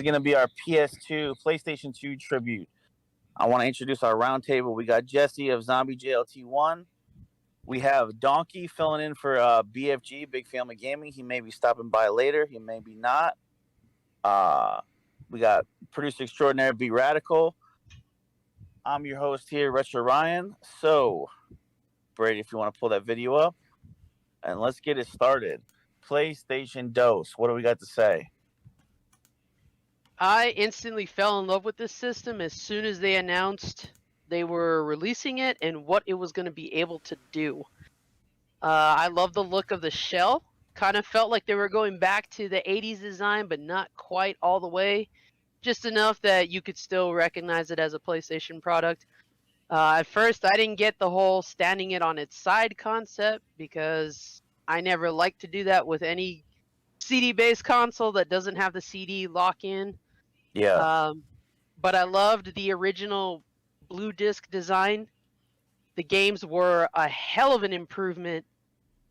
going to be our PS2, PlayStation 2 tribute. I want to introduce our roundtable. We got Jesse of Zombie JLT1. We have Donkey filling in for BFG, Big Family Gaming. He may be stopping by later. He may be not. We got producer extraordinary B Radical. I'm your host here, RetroRyan. So, Brady, if you want to pull that video up, and let's get it started. PlayStation Dose. What do we got to say? I instantly fell in love with this system as soon as they announced they were releasing it and what it was going to be able to do. I love the look of the shell. Kind of felt like they were going back to the 80s design, but not quite all the way. Just enough that you could still recognize it as a PlayStation product. At first, I didn't get the whole standing it on its side concept because I never like to do that with any CD-based console that doesn't have the CD lock-in. Yeah. But I loved the original blue disc design. The games were a hell of an improvement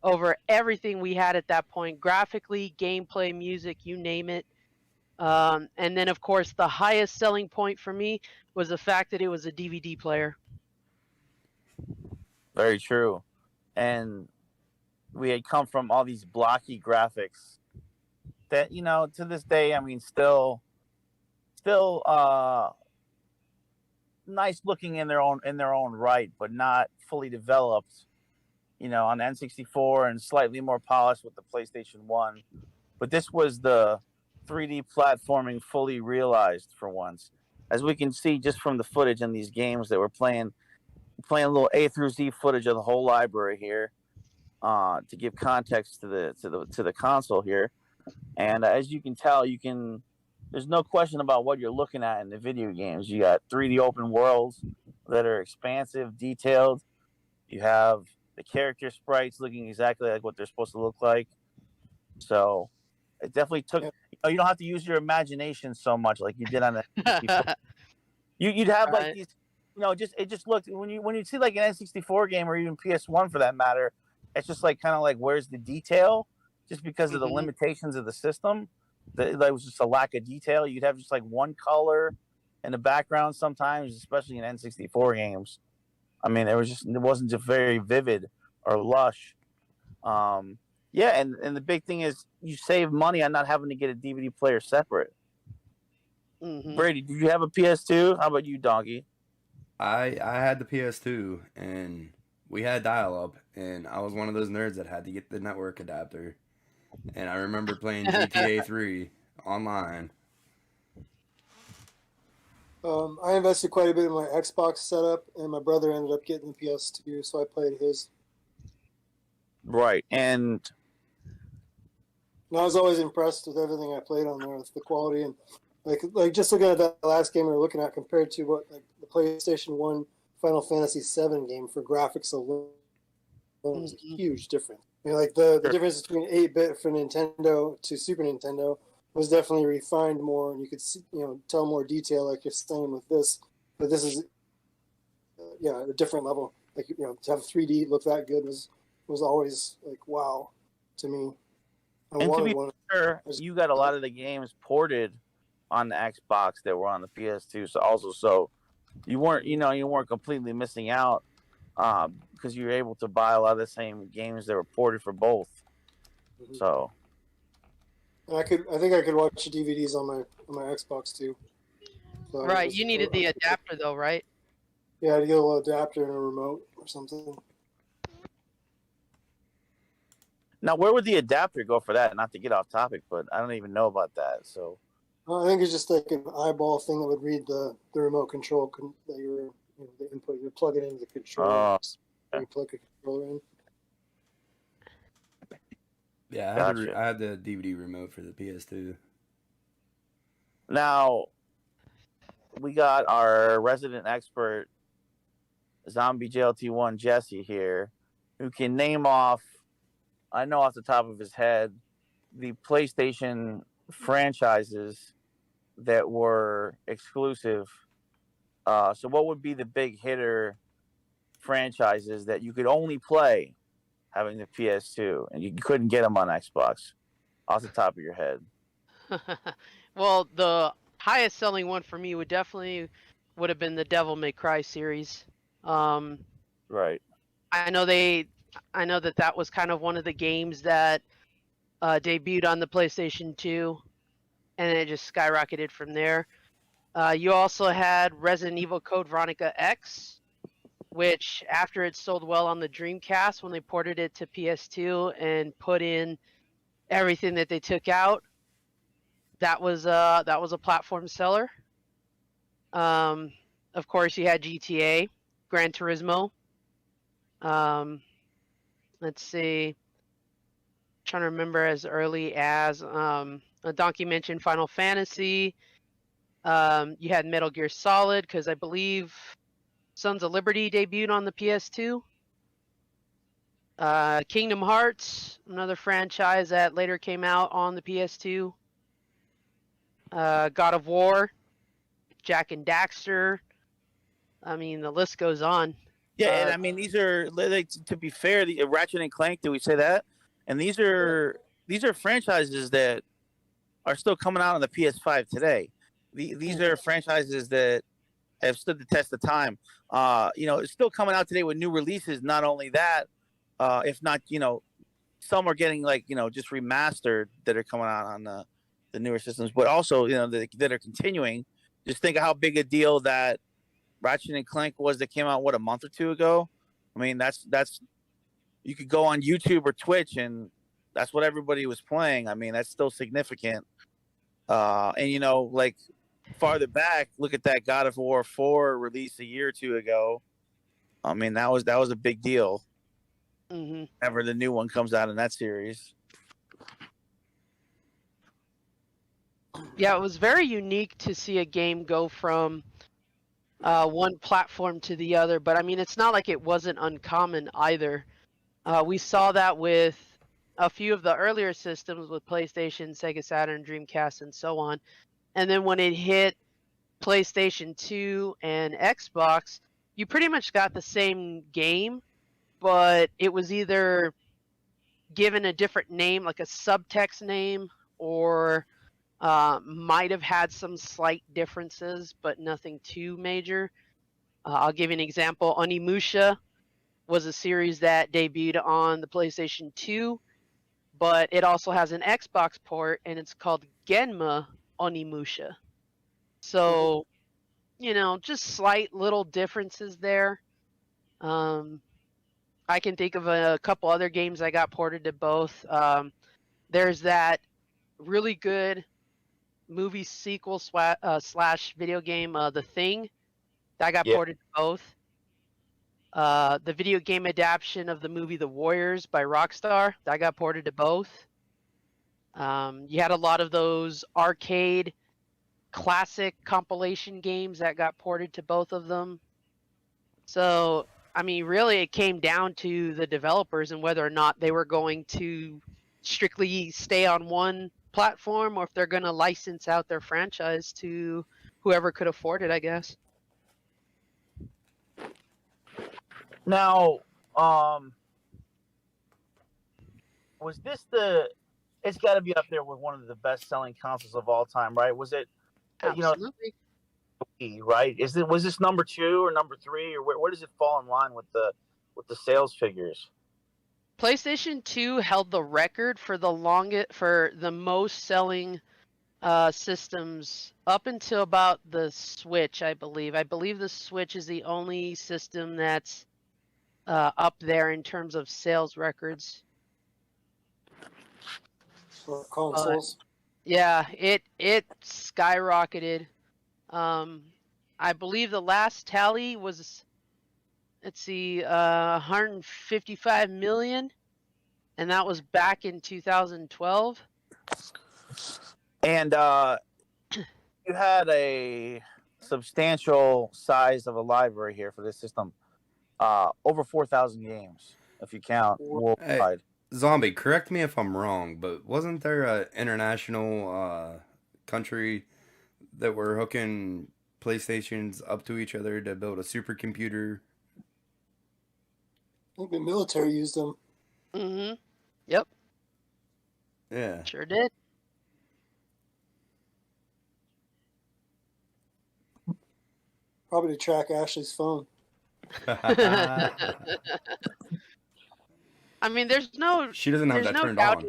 over everything we had at that point. Graphically, gameplay, music, you name it. And then, of course, the highest selling point for me was the fact that it was a DVD player. Very true. And we had come from all these blocky graphics that, you know, to this day, I mean, still nice looking in their own right, but not fully developed, you know, on N64 and slightly more polished with the PlayStation 1. But this was the 3D platforming fully realized for once. As we can see just from the footage in these games that we're playing a little A through Z footage of the whole library here, to give context to the console here. And as you can tell, there's no question about what you're looking at in the video games. You got 3D open worlds that are expansive, detailed. You have the character sprites looking exactly like what they're supposed to look like. So it definitely took. You don't have to use your imagination so much like you did on the. You'd have like these. You know, it just looked when you see like an N64 game or even PS1 for that matter, it's just like kind of like where's the detail? Just because of the limitations of the system, there was just a lack of detail. You'd have just like one color in the background sometimes, especially in N64 games. I mean, it wasn't just very vivid or lush. Yeah, and the big thing is you save money on not having to get a DVD player separate. Brady, did you have a PS2? How about you, Donkey? I had the PS2 and we had dial-up, and I was one of those nerds that had to get the network adapter. And I remember playing GTA 3 online. I invested quite a bit in my Xbox setup, and my brother ended up getting the PS2, so I played his. Right, and I was always impressed with everything I played on there, with the quality and like just looking at that last game we were looking at compared to what like the PlayStation 1 Final Fantasy 7 game for graphics alone was a huge difference. You know, like the difference between 8-bit for Nintendo to Super Nintendo was definitely refined more, and you could see, tell more detail, like you're saying with this. But this is, a different level. Like to have 3D look that good was always like wow to me. And to be sure, you got a lot of the games ported on the Xbox that were on the PS2. So you weren't completely missing out because you were able to buy a lot of the same games that were ported for both. So I think I could watch DVDs on my Xbox too. So right, you needed the adapter though, right? Yeah, to get a little adapter and a remote or something. Now, where would the adapter go for that? Not to get off topic, but I don't even know about that. So I think it's just like an eyeball thing that would read the remote control that you're the input. You plug it into the controller. You plug a controller in. Yeah, I had the DVD remote for the PS2. Now, we got our resident expert, Zombie JLT1 Jesse here, who can name off, I know off the top of his head, the PlayStation franchises that were exclusive. So what would be the big hitter franchises that you could only play having the PS2 and you couldn't get them on Xbox off the top of your head? Well, the highest selling one for me would have been the Devil May Cry series. Right. I know that was kind of one of the games that debuted on the PlayStation 2, and it just skyrocketed from there. You also had Resident Evil Code Veronica X, which after it sold well on the Dreamcast, when they ported it to PS2 and put in everything that they took out, that was a platform seller. Of course, you had GTA, Gran Turismo. Let's see. Trying to remember as early as Donkey mentioned Final Fantasy. You had Metal Gear Solid, because I believe Sons of Liberty debuted on the PS2. Kingdom Hearts, another franchise that later came out on the PS2. God of War, Jak and Daxter. I mean, the list goes on. Yeah, and I mean these are, like, to be fair, the Ratchet and Clank. Do we say that? And these are franchises that are still coming out on the PS5 today. These are franchises that have stood the test of time. It's still coming out today with new releases. Not only that, if not, some are getting just remastered that are coming out on the newer systems, but also that are continuing. Just think of how big a deal that Ratchet and Clank was that came out a month or two ago. I mean, that's you could go on YouTube or Twitch and that's what everybody was playing. I mean, that's still significant. And like farther back, look at that God of War 4 release a year or two ago. I mean, that was a big deal. Mm-hmm. Whenever the new one comes out in that series. Yeah, it was very unique to see a game go from one platform to the other, but I mean, it's not like it wasn't uncommon either. We saw that with a few of the earlier systems with PlayStation, Sega Saturn, Dreamcast, and so on. And then when it hit PlayStation 2 and Xbox, you pretty much got the same game, but it was either given a different name, like a subtext name, or might have had some slight differences, but nothing too major. I'll give you an example. Onimusha was a series that debuted on the PlayStation 2, but it also has an Xbox port, and it's called Genma Onimusha. So, just slight little differences there. I can think of a couple other games I got ported to both. There's that really good movie sequel slash video game, The Thing, that got ported to both. The video game adaptation of the movie The Warriors by Rockstar, that got ported to both. You had a lot of those arcade classic compilation games that got ported to both of them. So, I mean, really it came down to the developers and whether or not they were going to strictly stay on one platform or if they're going to license out their franchise to whoever could afford it, I guess. Now, was this it's got to be up there with one of the best-selling consoles of all time, right? Was it, Absolutely. Right? Was this number 2 or number 3, or where does it fall in line with the sales figures? PlayStation 2 held the record for the most selling systems up until about the Switch, I believe. I believe the Switch is the only system that's up there in terms of sales records. For consoles. Yeah, it skyrocketed. I believe the last tally was, let's see, 155 million, and that was back in 2012. And you had a substantial size of a library here for this system. Over 4,000 games, if you count worldwide. Hey, Zombie, correct me if I'm wrong, but wasn't there an international country that were hooking PlayStations up to each other to build a supercomputer? I think the military used them. Mm-hmm. Yep. Yeah. Sure did. Probably to track Ashley's phone. I mean, She doesn't have that turned on.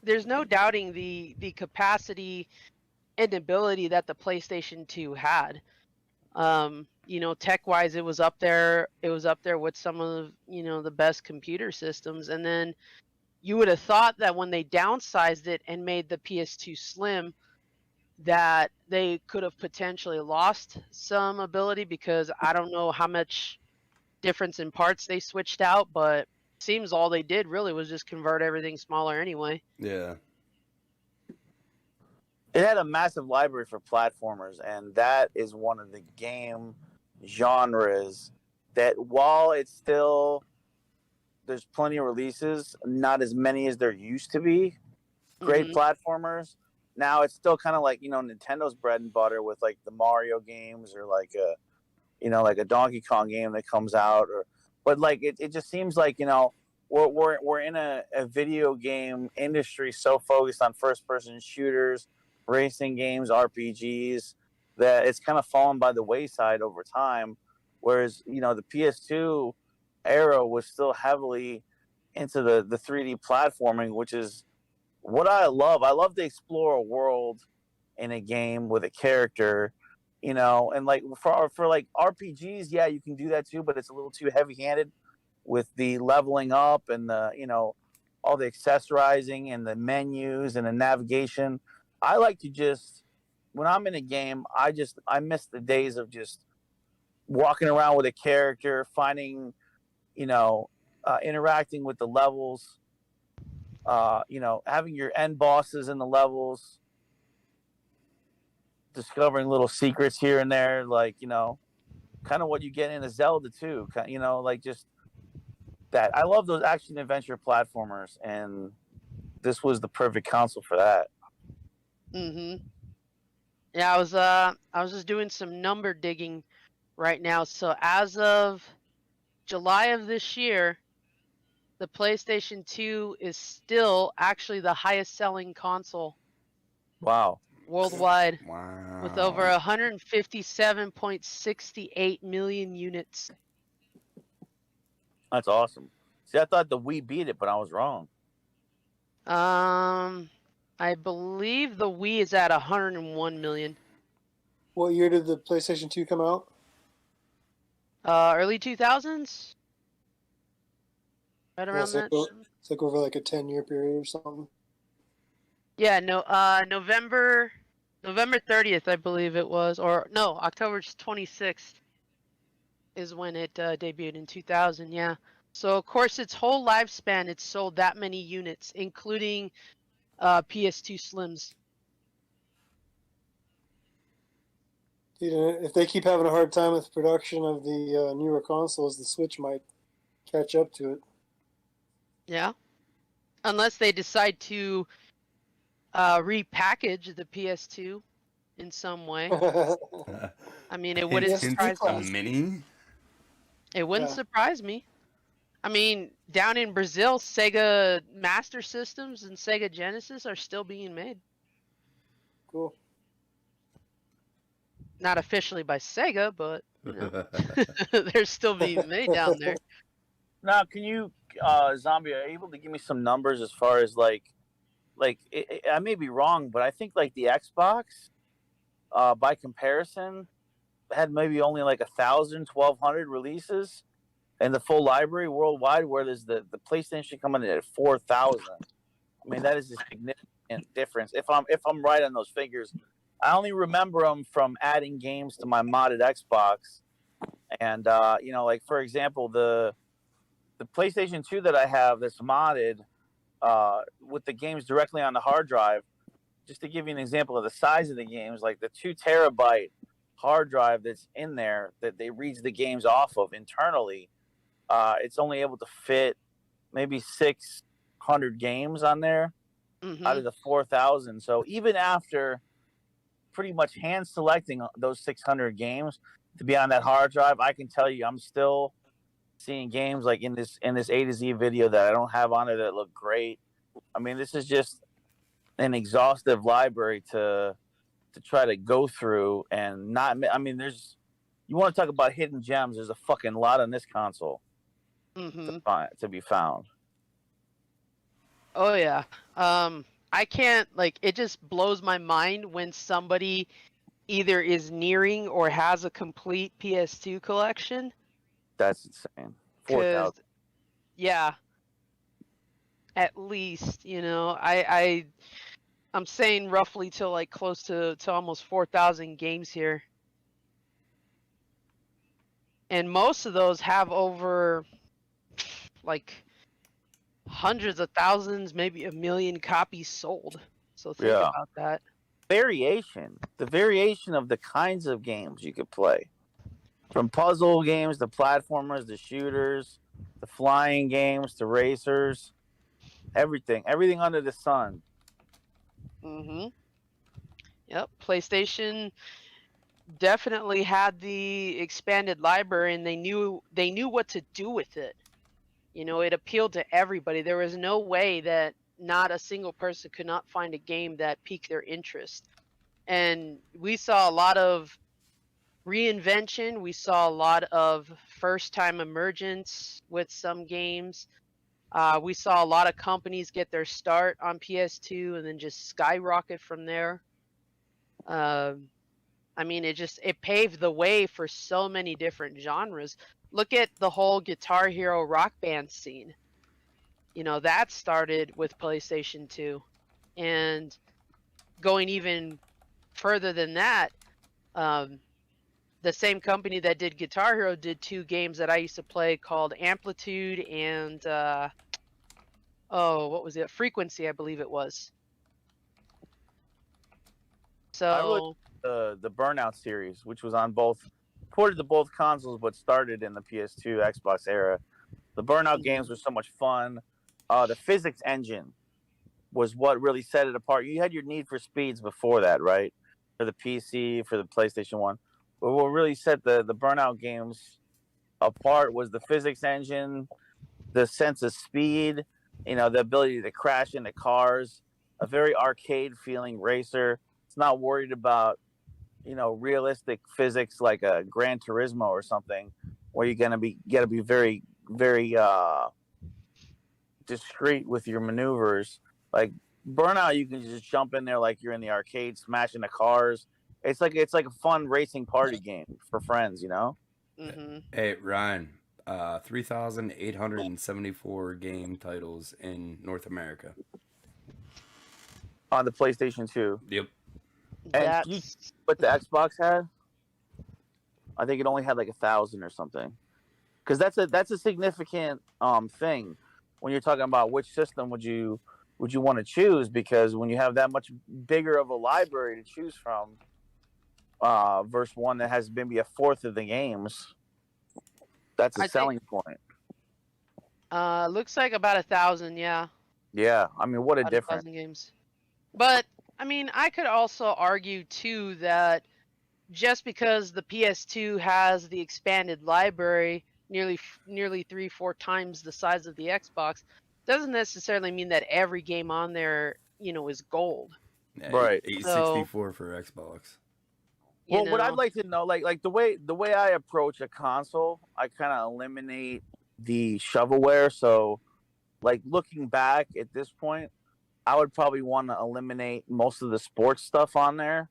There's no doubting the capacity and ability that the PlayStation 2 had. You know, tech-wise, it was up there. It was up there with some of, you know, the best computer systems. And then you would have thought that when they downsized it and made the PS2 Slim, that they could have potentially lost some ability, because I don't know how much difference in parts they switched out, but seems all they did really was just convert everything smaller anyway. Yeah. It had a massive library for platformers, and that is one of the game genres that, while it's still, there's plenty of releases, not as many as there used to be, great platformers. Now it's still kind of like, you know, Nintendo's bread and butter with like the Mario games, or like a, you know, like a Donkey Kong game that comes out, or, but like it just seems like, you know, we're in a video game industry so focused on first person shooters, racing games, RPGs, that it's kind of fallen by the wayside over time. Whereas, you know, the PS2 era was still heavily into the 3D platforming, which is what I love. I love to explore a world in a game with a character, you know, and like for like RPGs, yeah, you can do that too, but it's a little too heavy-handed with the leveling up and the, you know, all the accessorizing and the menus and the navigation. I like to just, when I'm in a game, I miss the days of just walking around with a character, finding, you know, interacting with the levels, you know, having your end bosses in the levels, discovering little secrets here and there, like, you know, kind of what you get in a Zelda too, you know, like just that. I love those action adventure platformers, and this was the perfect console for that. Yeah, I was just doing some number digging right now. So as of July of this year, the PlayStation 2 is still actually the highest selling console Wow. worldwide, Wow. with over 157.68 million units. That's awesome. See, I thought the Wii beat it, but I was wrong. I believe the Wii is at 101 million. What year did the PlayStation 2 come out? Early 2000s? Right around that. It's like over like a 10-year period or something. Yeah, no, November 30th, I believe it was, or no, October 26th is when it debuted in 2000. Yeah. So of course, its whole lifespan, it's sold that many units, including PS2 Slims. You know, if they keep having a hard time with production of the newer consoles, the Switch might catch up to it. Yeah. Unless they decide to repackage the PS2 in some way. I mean, it wouldn't surprise me. A mini? It wouldn't surprise me. I mean, down in Brazil, Sega Master Systems and Sega Genesis are still being made. Cool. Not officially by Sega, but you know, they're still being made down there. Now, can you, Zombie, are you able to give me some numbers as far as like I may be wrong, but I think like the Xbox, by comparison, had maybe only like 1,000, 1,200 releases in the full library worldwide, where there's the PlayStation coming in at 4,000. I mean, that is a significant difference. If I'm right on those figures, I only remember them from adding games to my modded Xbox, and you know, like for example, the PlayStation 2 that I have that's modded with the games directly on the hard drive. Just to give you an example of the size of the games, like the 2 terabyte hard drive that's in there that they reads the games off of internally, it's only able to fit maybe 600 games on there out of the 4,000. So even after pretty much hand selecting those 600 games to be on that hard drive, I can tell you I'm still seeing games like in this A to Z video that I don't have on it that look great. I mean, this is just an exhaustive library to try to go through, and not, I mean, there's you want to talk about hidden gems? There's a fucking lot on this console Mm-hmm. to be found. Oh yeah. I can't it just blows my mind when somebody either is nearing or has a complete PS2 collection. That's insane. 'Cause 4,000. yeah, at least, I'm saying roughly to like close to almost 4,000 games here. And most of those have over like hundreds of thousands, maybe 1 million copies sold. So think Yeah. about that. The variation of the kinds of games you could play, from puzzle games to platformers to shooters to flying games to racers, everything under the sun. Mm-hmm. Yep. PlayStation definitely had the expanded library, and they knew what to do with it. It appealed to everybody. There was no way that not a single person could not find a game that piqued their interest. And we saw a lot of reinvention. We saw a lot of first-time emergence with some games. We saw a lot of companies get their start on PS2 and then just skyrocket from there. I mean, it paved the way for so many different genres. Look at the whole Guitar Hero Rock Band scene. That started with PlayStation 2. And going even further than that, the same company that did Guitar Hero did 2 games that I used to play called Amplitude and what was it? Frequency, I believe it was. So The Burnout series, which was on ported to both consoles, but started in the PS2 Xbox era. The Burnout games were so much fun. The physics engine was what really set it apart. You had your Need for Speeds before that, right? For the PC, for the PlayStation 1. But what really set the Burnout games apart was the physics engine, the sense of speed, the ability to crash into cars, a very arcade feeling racer. It's not worried about, realistic physics like a Gran Turismo or something, where you gotta be very, very discreet with your maneuvers. Like Burnout, you can just jump in there like you're in the arcade, smashing the cars. It's like a fun racing party game for friends, Mm-hmm. Hey, Ryan, 3,874 game titles in North America. On the PlayStation 2. Yep. And what the Xbox had? I think it only had like 1,000 or something. Because that's a significant thing when you're talking about which system would you want to choose, because when you have that much bigger of a library to choose from, versus one that has maybe a fourth of the games, that's a selling point. Looks like about 1,000, yeah. Yeah, I mean, what a About difference. 1,000 games. But I mean, I could also argue too that just because the PS2 has the expanded library, nearly 3-4 times the size of the Xbox, doesn't necessarily mean that every game on there, is gold. Yeah, right. 864 for Xbox. Well, what I'd like to know, like the way I approach a console, I kind of eliminate the shovelware. So, like looking back at this point, I would probably want to eliminate most of the sports stuff on there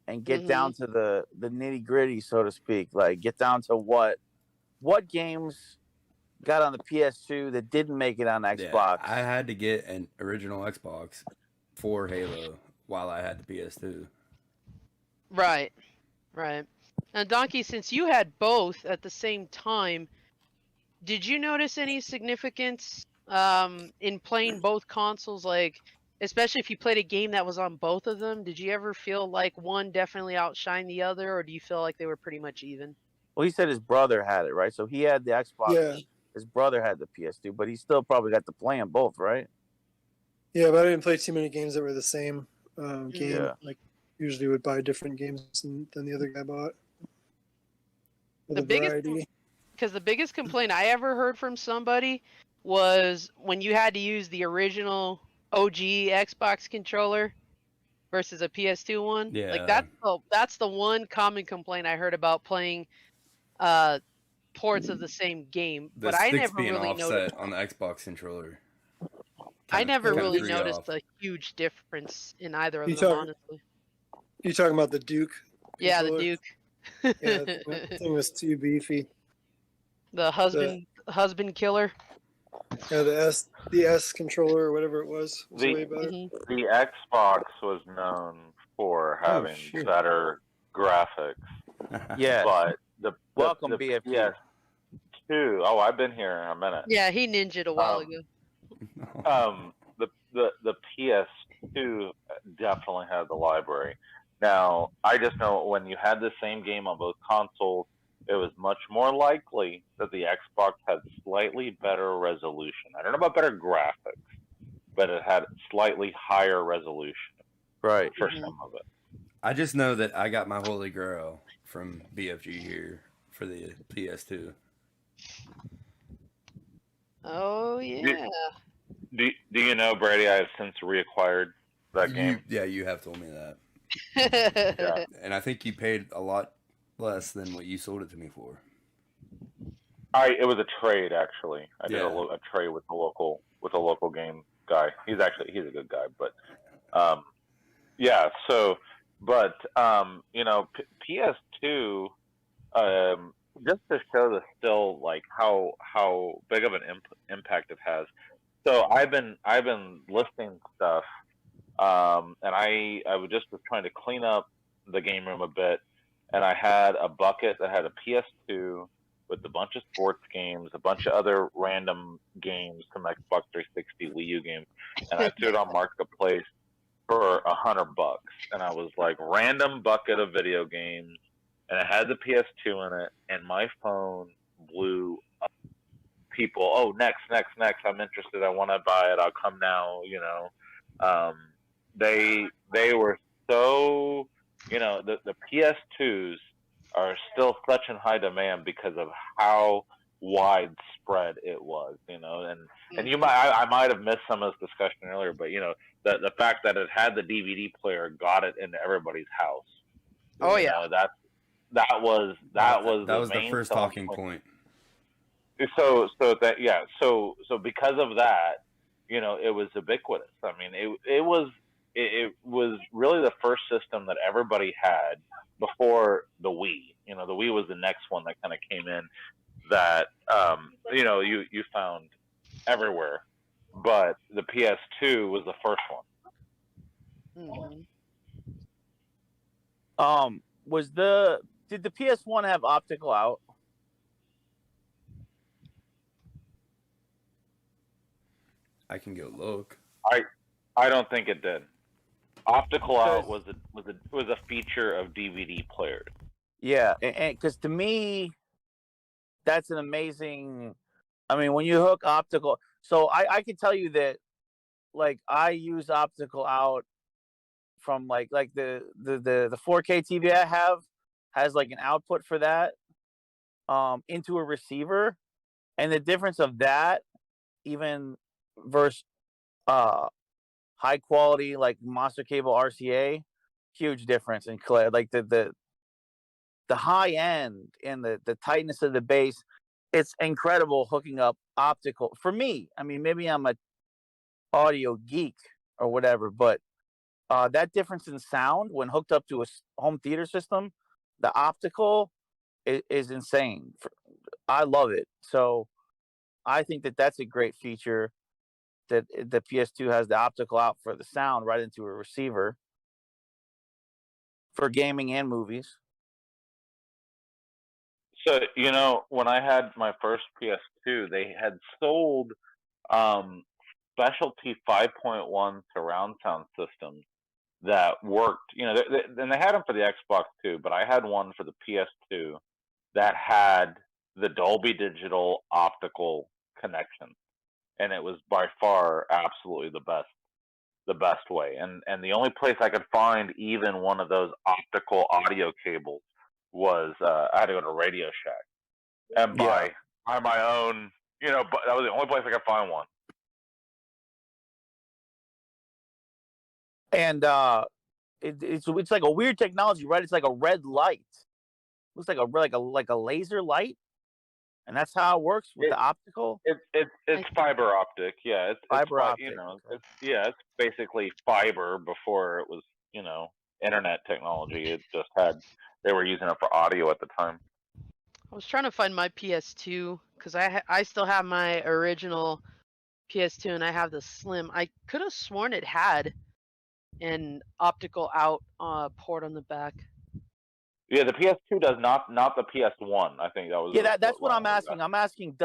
and get down to the nitty gritty, so to speak. Like get down to what games got on the PS2 that didn't make it on Xbox. Yeah, I had to get an original Xbox for Halo while I had the PS2. Right. Now, Donkey, since you had both at the same time, did you notice any significance in playing both consoles? Like, especially if you played a game that was on both of them, did you ever feel like one definitely outshined the other, or do you feel like they were pretty much even? Well, he said his brother had it, right? So he had the Xbox. Yeah. His brother had the PS2, but he still probably got to play them both, right? Yeah, but I didn't play too many games that were the same game. Yeah. Like, usually would buy different games than the other guy bought. The biggest complaint I ever heard from somebody was when you had to use the original OG Xbox controller versus a PS2 one. Yeah. Like that's the one common complaint I heard about playing ports of the same game, The but I sticks never being really noticed. offset on the Xbox controller. I never kinda really threw you noticed off. a huge difference in either You of them, talk- honestly. You talking about the Duke? Yeah, the controller? Duke. Yeah, that thing was too beefy. The husband killer. Yeah, the S controller or whatever it was way better. Mhm. The Xbox was known for having shit. better graphics, Yes. but the Welcome, the BFG. PS2. Oh, I've been here a minute. Yeah, he ninja'd a while ago. The PS2 definitely had the library. Now, I just know when you had the same game on both consoles, it was much more likely that the Xbox had slightly better resolution. I don't know about better graphics, but it had slightly higher resolution Right. for some of it. I just know that I got my holy grail from BFG here for the PS2. Oh yeah. Do you know, Brady, I have since reacquired that game. You have told me that. Yeah. And I think you paid a lot less than what you sold it to me for. It was a trade, actually. I did Yeah. a trade with the local game guy. He's a good guy, but yeah. So, but PS2, just to show the still like how big of an impact it has. So I've been listing stuff, and I was trying to clean up the game room a bit, and I had a bucket that had a PS2 with a bunch of sports games, a bunch of other random games, some Xbox 360, Wii U games, and I threw it on Marketplace for $100, and I was like, random bucket of video games, and it had the PS2 in it, and my phone blew up. People, oh, next, I'm interested, I want to buy it, I'll come now, they were so, the PS2s are still such in high demand because of how widespread it was, and I might have missed some of this discussion earlier, but the fact that it had the DVD player got it into everybody's house. Oh yeah. That was the main first selling talking point. So because of that, it was ubiquitous. I mean, it was really the first system that everybody had before the Wii. The Wii was the next one that kind of came in that you found everywhere, but the PS2 was the first one. Mhm. Did the PS1 have optical out? I can go look. I don't think it did. Optical out was a feature of DVD players. Yeah, and because to me, that's an amazing. I mean, when you hook optical, so I can tell you that, like, I use optical out from like the 4K TV I have has like an output for that into a receiver, and the difference of that even versus high quality like Monster Cable RCA, huge difference in like the high end and the tightness of the base. It's incredible hooking up optical for me. I mean, maybe I'm a audio geek or whatever, but that difference in sound when hooked up to a home theater system, the optical is insane. I love it. So I think that that's a great feature that the PS2 has, the optical out for the sound right into a receiver for gaming and movies. So, when I had my first PS2, they had sold specialty 5.1 surround sound systems that worked. And they had them for the Xbox too, but I had one for the PS2 that had the Dolby Digital optical connection, and it was by far absolutely the best way. And the only place I could find even one of those optical audio cables was I had to go to Radio Shack and buy my own. But that was the only place I could find one. And it's like a weird technology, right? It's like a red light. looks like a laser light, and that's how it works with the optical. It's fiber optic. Yeah, it's Fiber optic. You know, Okay. it's basically fiber before it was, you know, internet technology. It just they were using it for audio at the time. I was trying to find my PS2 because I still have my original PS2 and I have the Slim. I could have sworn it had an optical out port on the back. Yeah, the PS2 does not the PS1. I think that was. Yeah, that's what I'm asking. I'm asking,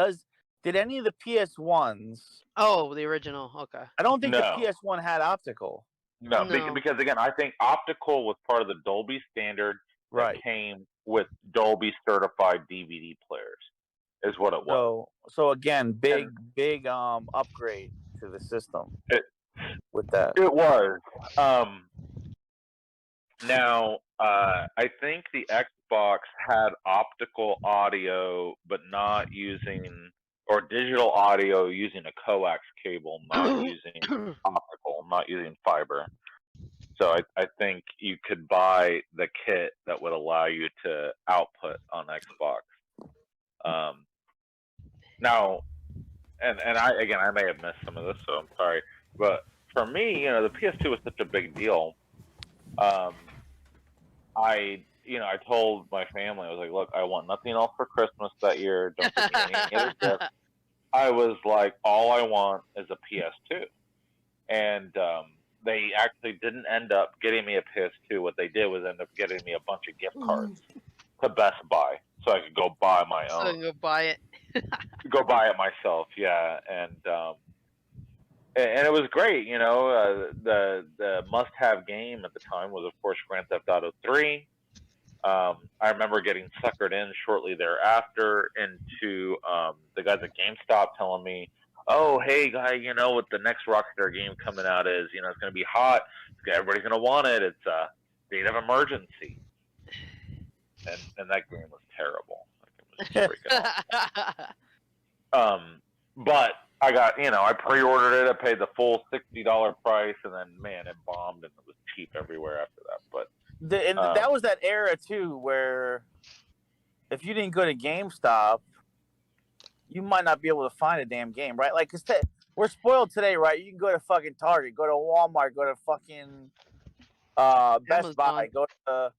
did any of the PS1s? Oh, the original. Okay. I don't think the No. PS1 had optical. No, No. because again, I think optical was part of the Dolby standard that Right. came with Dolby certified DVD players, is what it was. So again, big upgrade to the system with that. It was. Now, I think the Xbox had optical audio, but not using, or digital audio using a coax cable, not using optical, not using fiber. So I think you could buy the kit that would allow you to output on Xbox. Now, and I may have missed some of this, so I'm sorry. But for me, you know, the PS2 was such a big deal. I told my family, I was like, look, I want nothing else for Christmas that year. Don't give me any other gift. I was like, all I want is a PS2. And they actually didn't end up getting me a PS2. What they did was end up getting me a bunch of gift cards to Best Buy so I could go buy my own. So you go buy it. Go buy it myself, yeah. And it was great, you know. The must-have game at the time was, of course, Grand Theft Auto 3. I remember getting suckered in shortly thereafter into the guys at GameStop telling me, oh, hey, guy, you know what the next Rockstar game coming out is? You know, it's going to be hot. Everybody's going to want it. It's State of Emergency. And that game was terrible. It was freaking awesome. But I got, you know, I pre-ordered it. I paid the full $60 price, and then, man, it bombed, and it was cheap everywhere after that. But that was that era, too, where if you didn't go to GameStop, you might not be able to find a damn game, right? Like, 'cause we're spoiled today, right? You can go to fucking Target, go to Walmart, go to fucking Best Buy, go to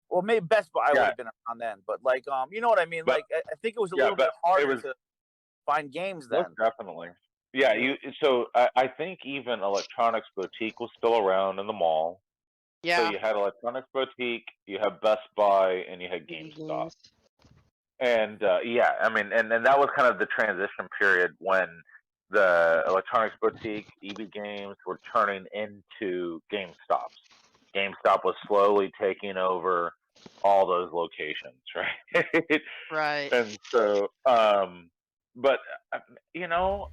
well, maybe Best Buy would have been around then, but like, you know what I mean? But, like, I think it was a little bit harder to find games then. Definitely. Yeah, So I think even Electronics Boutique was still around in the mall. Yeah. So you had Electronics Boutique, you had Best Buy, and you had GameStop. And yeah, I mean, and that was kind of the transition period when the Electronics Boutique, EB Games were turning into GameStops. GameStop was slowly taking over all those locations, right? Right. And so, but you know,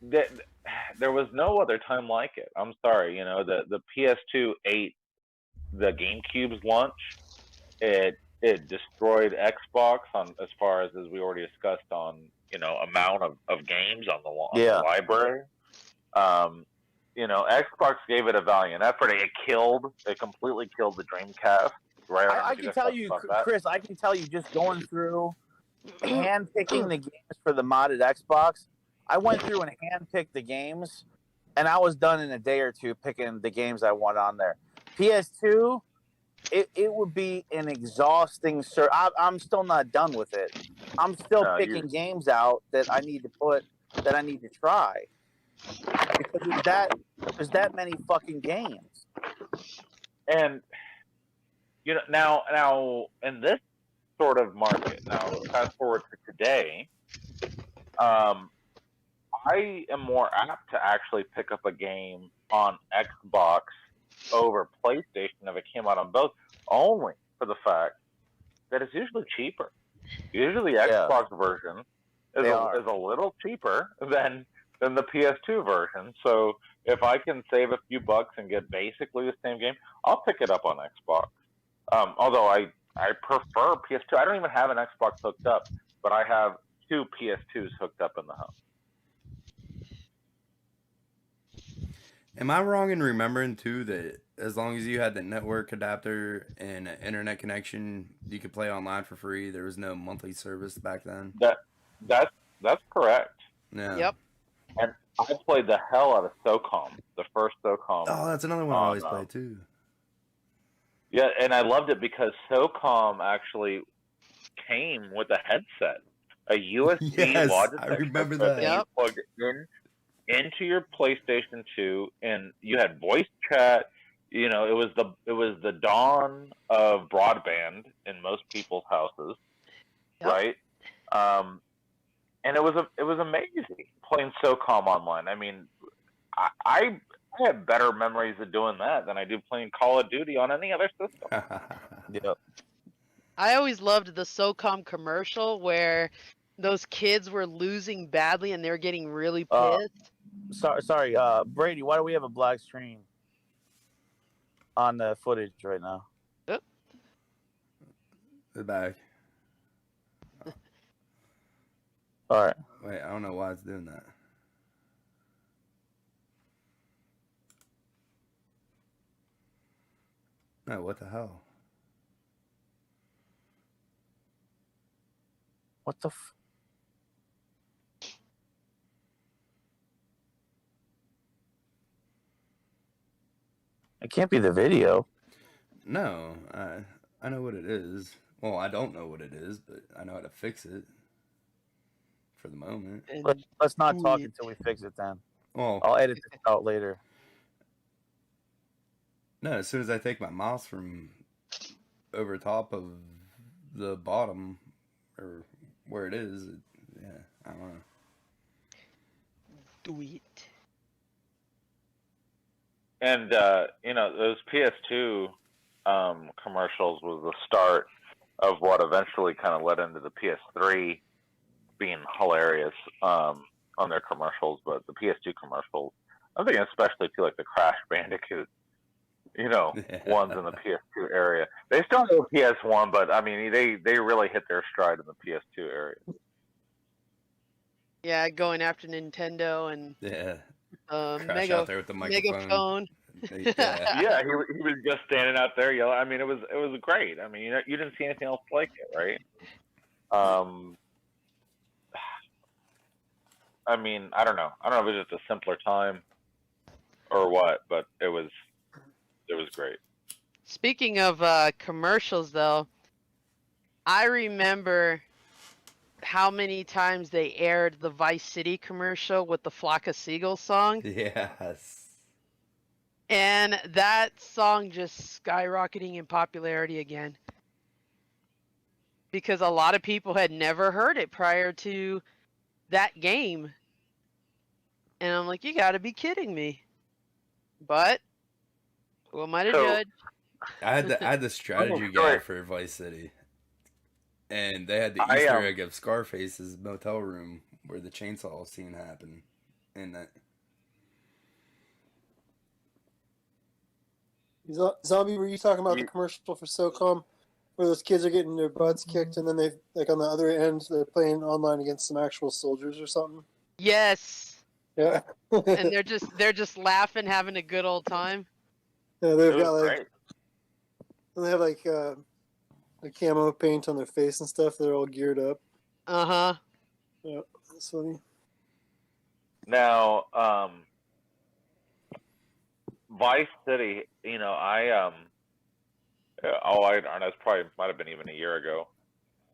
there was no other time like it. I'm sorry, you know, the PS2 ate the GameCube's lunch. It destroyed Xbox on as far as we already discussed on, you know, amount of games on the library. You know, Xbox gave it a valiant effort. It completely killed the Dreamcast. Right? I can tell you, Chris, I can tell you just going through hand-picking the games for the modded Xbox, I went through and hand-picked the games, and I was done in a day or two picking the games I want on there. PS2, it would be an exhausting search. I'm still not done with it. I'm still picking games out that I need to try. Because there's that many fucking games. And you know, now in this sort of market, now fast forward to today, I am more apt to actually pick up a game on Xbox over PlayStation if it came out on both, only for the fact that it's usually cheaper. Usually the Xbox version is a little cheaper than the PS2 version. So if I can save a few bucks and get basically the same game, I'll pick it up on Xbox. Although I prefer PS2. I don't even have an Xbox hooked up, but I have 2 PS2s hooked up in the home. Am I wrong in remembering too that as long as you had the network adapter and an internet connection, you could play online for free? There was no monthly service back then. That's correct. Yeah. Yep. And I played the hell out of SOCOM, the first SOCOM. Oh, that's another one I always play too. Yeah, and I loved it because SOCOM actually came with a headset, a USB Yes, Logitech I remember headset that. that you Yep. plugged into your PlayStation 2, and you had voice chat. You know, it was the dawn of broadband in most people's houses, Yep. right? And it was amazing playing SOCOM online. I mean, I have better memories of doing that than I do playing Call of Duty on any other system. Yep. I always loved the SOCOM commercial where those kids were losing badly and they were getting really pissed. Sorry, Brady. Why do we have a black screen on the footage right now? The back. All right. Wait, I don't know why it's doing that. No, what the hell? What the? It can't be the video. No, I know what it is. Well, I don't know what it is, but I know how to fix it for the moment. And Let's not talk tweet. until we fix it. Then Well, I'll edit this out later. no, as soon as I take my mouse from over top of the bottom or where it is, yeah, I don't know. Tweet. And you know, those PS2 commercials was the start of what eventually kind of led into the PS3 being hilarious on their commercials. But the PS2 commercials, I'm thinking especially to like the Crash Bandicoot, you know, ones in the PS2 area. They still have PS1, but I mean, they really hit their stride in the PS2 area. Yeah, going after Nintendo and Yeah, Crash out there with the megaphone. Yeah. Yeah, he was just standing out there yelling. I mean, it was great. I mean, you didn't see anything else like it, right? I mean, I don't know. I don't know if it was just a simpler time or what, but it was great. Speaking of commercials, though, I remember how many times they aired the Vice City commercial with the Flock of Seagulls song. Yes. And that song just skyrocketing in popularity again. Because a lot of people had never heard it prior to that game. And I'm like, you gotta be kidding me. But who am I to judge? I had the strategy guide for Vice City. And they had the Easter egg of Scarface's motel room where the chainsaw scene happened. And that Zombie, were you talking about the commercial for SOCOM where those kids are getting their butts kicked and then they, like, on the other end, they're playing online against some actual soldiers or something? Yes. Yeah. And they're just laughing, having a good old time. Yeah, they've got like, they have like the camo paint on their face and stuff. They're all geared up. Uh-huh. Yeah, that's funny. Now, Vice City, you know, I that's probably might have been even a year ago.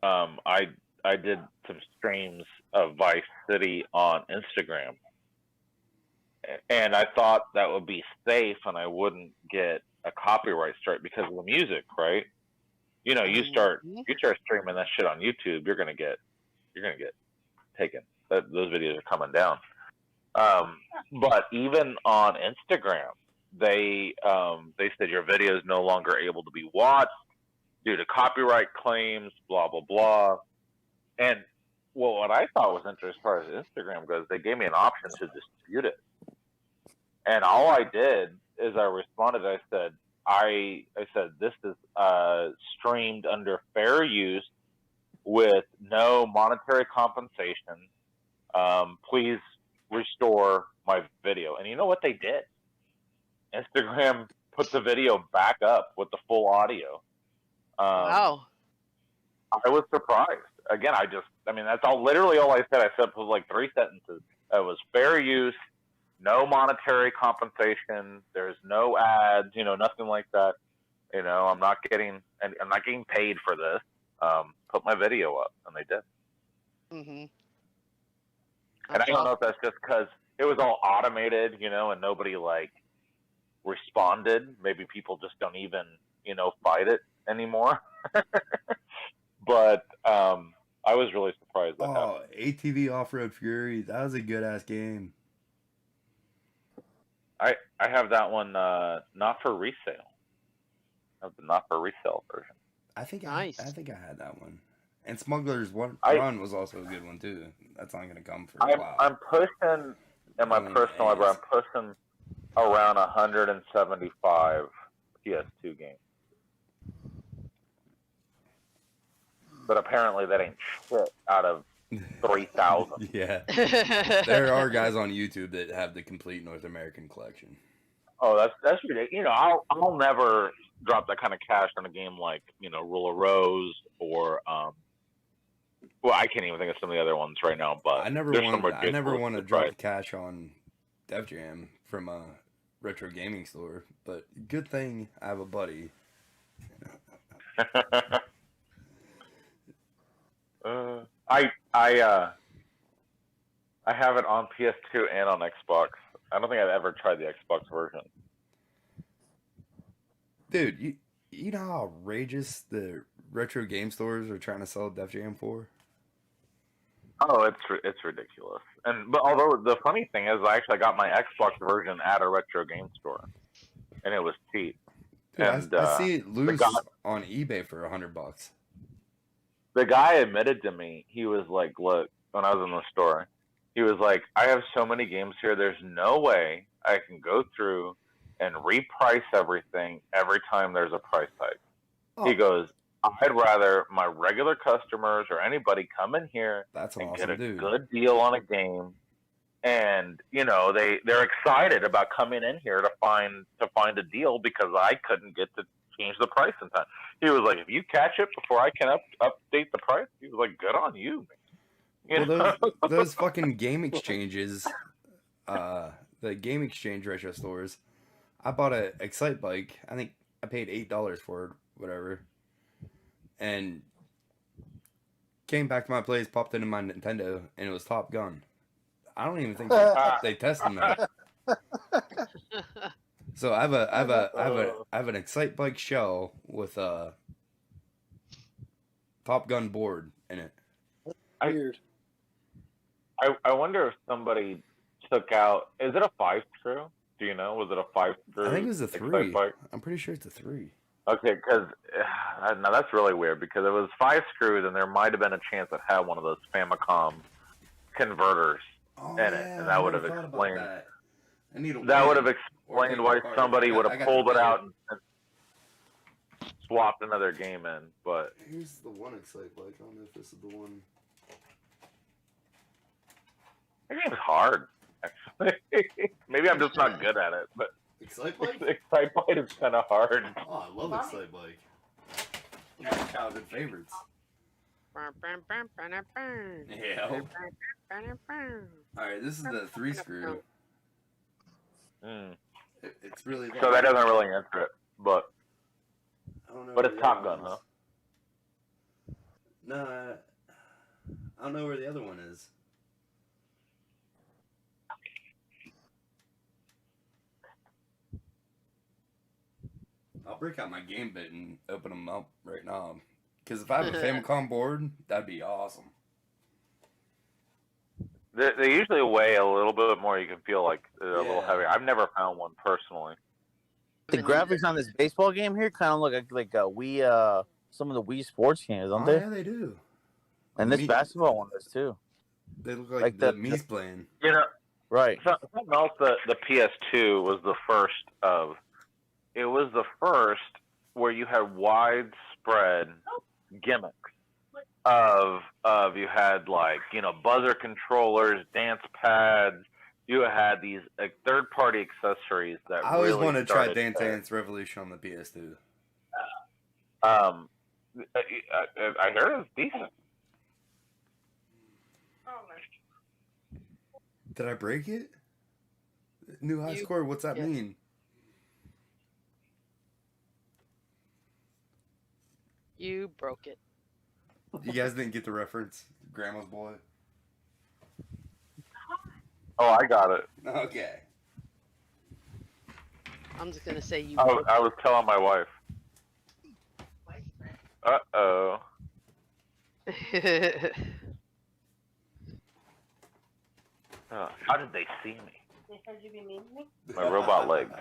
I did some streams of Vice City on Instagram, and I thought that would be safe and I wouldn't get a copyright strike because of the music, right? You know, you start streaming that shit on YouTube, you're gonna get taken. Those videos are coming down. But even on Instagram, they said your video is no longer able to be watched due to copyright claims, blah blah blah. And well, what I thought was interesting as far as Instagram goes, they gave me an option to dispute it. And all I did is I responded. I said this is streamed under fair use with no monetary compensation. Please restore my video. And you know what they did? Instagram put the video back up with the full audio. Wow. I was surprised. Again, that's literally all I said. I said was like 3 sentences. It was fair use, no monetary compensation. There's no ads, nothing like that. I'm not getting paid for this. Put my video up, and they did. Mm-hmm. And I don't know if that's just because it was all automated, and nobody responded. Maybe people just don't even, fight it anymore. But I was really surprised that happened. ATV Off-Road Fury, that was a good ass game. I have that one not for resale. I have the not for resale version. I think Nice. I had that one. And Smuggler's Run was also a good one too. That's not gonna come for a while. I'm pushing in my personal library. I'm pushing around 175 PS2 games. But apparently that ain't shit out of 3,000. Yeah. There are guys on YouTube that have the complete North American collection. Oh, that's ridiculous. I'll never drop that kind of cash on a game like, Rule of Rose or well, I can't even think of some of the other ones right now, but I never want to drop the cash on Def Jam from a retro gaming store, but good thing I have a buddy. I have it on PS2 and on Xbox. I don't think I've ever tried the Xbox version. Dude, you know how outrageous the retro game stores are trying to sell Def Jam for? Oh, it's ridiculous. But although the funny thing is, I actually got my Xbox version at a retro game store, and it was cheap. Dude, and I see it loose on eBay for $100. The guy admitted to me, he was like, "Look," when I was in the store, he was like, "I have so many games here. There's no way I can go through and reprice everything every time there's a price hike." Oh. He goes, "I'd rather my regular customers or anybody come in here and get a good deal on a game, and they're excited about coming in here to find a deal because I couldn't get to change the price in time." He was like, "If you catch it before I can update the price," he was like, "Good on you." Those fucking game exchanges, the game exchange retro stores. I bought a Excite bike. I think I paid $8 for it, whatever. And came back to my place, popped into my Nintendo, and it was Top Gun. I don't even think they tested that. So I have an Excite bike shell with a Top Gun board in it. Weird. I wonder if somebody took out. Is it a 5-screw? Do you know? Was it a 5-screw? I think it was a 3. Bike? I'm pretty sure it's a 3. Okay, because now that's really weird because it was 5 screws and there might have been a chance it had one of those Famicom converters in it, and that would have explained. That would have explained why somebody would have pulled it out and swapped another game in. But here's the one Excite bike. I don't know if this is the one. That game's hard, actually. Maybe I'm just not good at it, but Excite bike? Excite bike is kind of hard. Oh, I love Excite bike. One of my childhood favorites. Yeah. Alright, this is the 3-screw. It's really so that doesn't really answer it, but I don't know. But it's Top Gun, huh? No, I don't know where the other one is. I'll break out my game bit and open them up right now. Because if I have a Famicom board, that'd be awesome. They usually weigh a little bit more. You can feel like they're a little heavier. I've never found one personally. The graphics on this baseball game here kind of look like Wii, some of the Wii sports games, don't they? Yeah, they do. And this basketball one does too. They look like the Mii's playing. Right. Something else that the PS2 was the first of. It was the first where you had widespread gimmicks of you had buzzer controllers, dance pads, you had these third-party accessories that I always really wanted to try started Dance Dance Revolution on the PS2. I heard it was decent. Did I break it? New high score? What's that mean? You broke it. You guys didn't get the reference? Grandma's Boy? Oh, I got it. Okay. I'm just gonna say you. I was telling my wife. Uh-oh. How did they see me? They heard you be mean to me? My robot legs.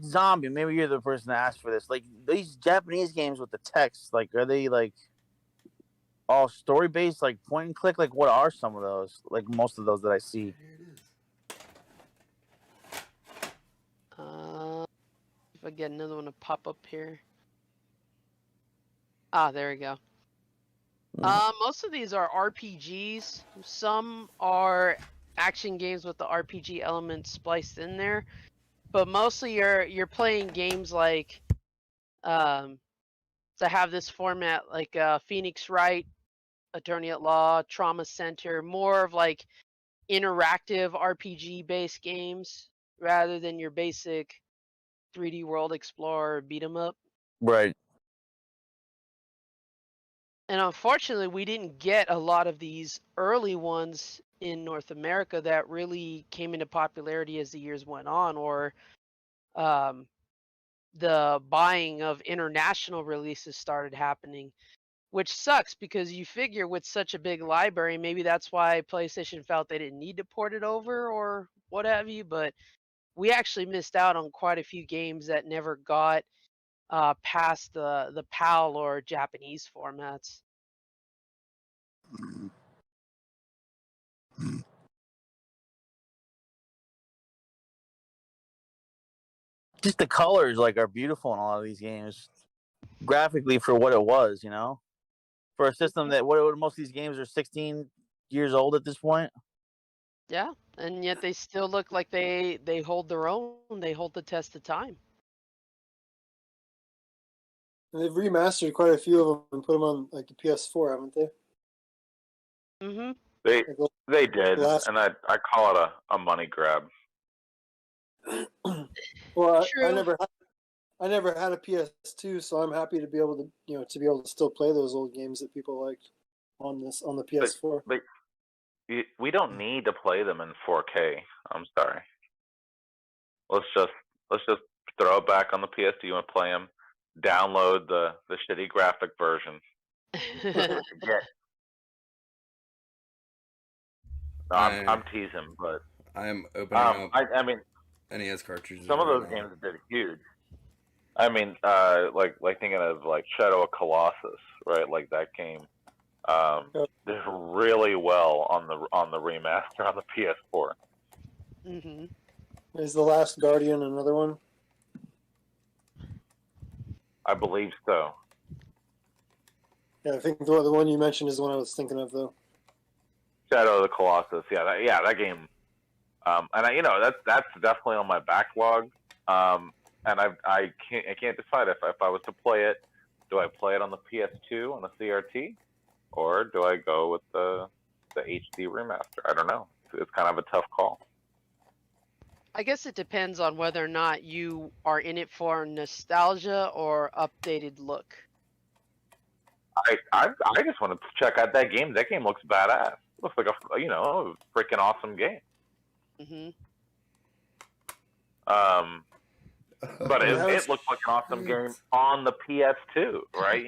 Zombie, maybe you're the person to ask for this. Like, these Japanese games with the text, like, are they, like, all story-based, like, point and click? Like, what are some of those? Like, most of those that I see. If I get another one to pop up here. Ah, there we go. Most of these are RPGs. Some are action games with the RPG element spliced in there, but mostly you're playing games like to have this format like Phoenix Wright, Attorney at Law, Trauma Center, more of like interactive RPG based games rather than your basic 3D World Explorer beat 'em up. Right. And unfortunately, we didn't get a lot of these early ones in North America that really came into popularity as the years went on, or the buying of international releases started happening, which sucks because you figure with such a big library, maybe that's why PlayStation felt they didn't need to port it over or what have you, but we actually missed out on quite a few games that never got past the PAL or Japanese formats. Just the colors, like, are beautiful in a lot of these games, graphically for what it was. For a system that most of these games are 16 years old at this point. Yeah, and yet they still look like they hold their own. They hold the test of time. And they've remastered quite a few of them and put them on like the PS4, haven't they? Mm-hmm. They did, and I call it a money grab. Well, True. I never had a PS2, so I'm happy to be able to still play those old games that people liked on the PS4. But we don't need to play them in 4K. I'm sorry. Let's just throw it back on the PS2 and play them. Download the shitty graphic version. No, I'm teasing, but I am opening up. I mean, NES cartridges. Some of those games did huge. I mean, like thinking of like Shadow of Colossus, right? Like that game did really well on the remaster on the PS4. Mm-hmm. Is The Last Guardian another one? I believe so. Yeah, I think the one you mentioned is the one I was thinking of, though. Shadow of the Colossus, that game. And that's definitely on my backlog. And I can't decide if I was to play it, do I play it on the PS2 on the CRT, or do I go with the HD remaster? I don't know. It's kind of a tough call. I guess it depends on whether or not you are in it for nostalgia or updated look. I just want to check out that game. That game looks badass. Looks like a freaking awesome game. Mm-hmm. But it looked like an awesome game on the PS2, right?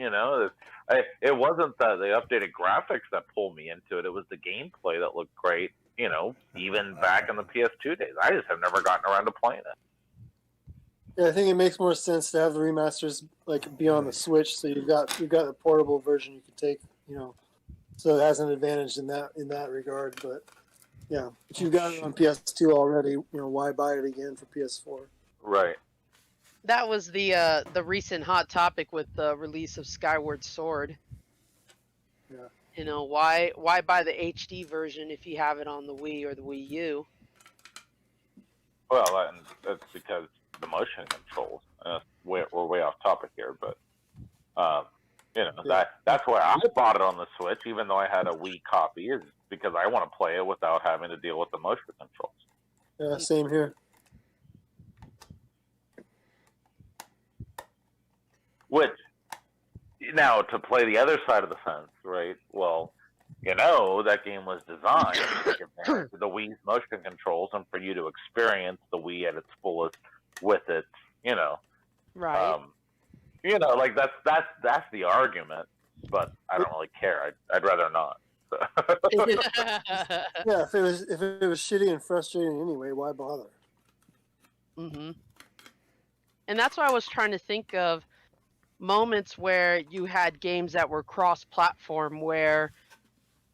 It wasn't the updated graphics that pulled me into it. It was the gameplay that looked great. Even back in the PS2 days, I just have never gotten around to playing it. Yeah, I think it makes more sense to have the remasters be on the Switch, so you've got a portable version you can take, so it has an advantage in that regard. But yeah, if you've got it on PS2 already, why buy it again for PS4? Right. That was the recent hot topic with the release of Skyward Sword. Yeah. You know, why buy the HD version if you have it on the Wii or the Wii U? Well, and that's because the motion controls. We're way off topic here, but that's why I bought it on the Switch, even though I had a Wii copy, is because I want to play it without having to deal with the motion controls. Yeah, same here. Which, now, to play the other side of the fence, right? Well, that game was designed to take advantage of the Wii's motion controls and for you to experience the Wii at its fullest with its, Right. like that's the argument, but I don't really care. I'd rather not. Yeah, if it was shitty and frustrating anyway, why bother? Mm-hmm. And that's why I was trying to think of moments where you had games that were cross-platform. Where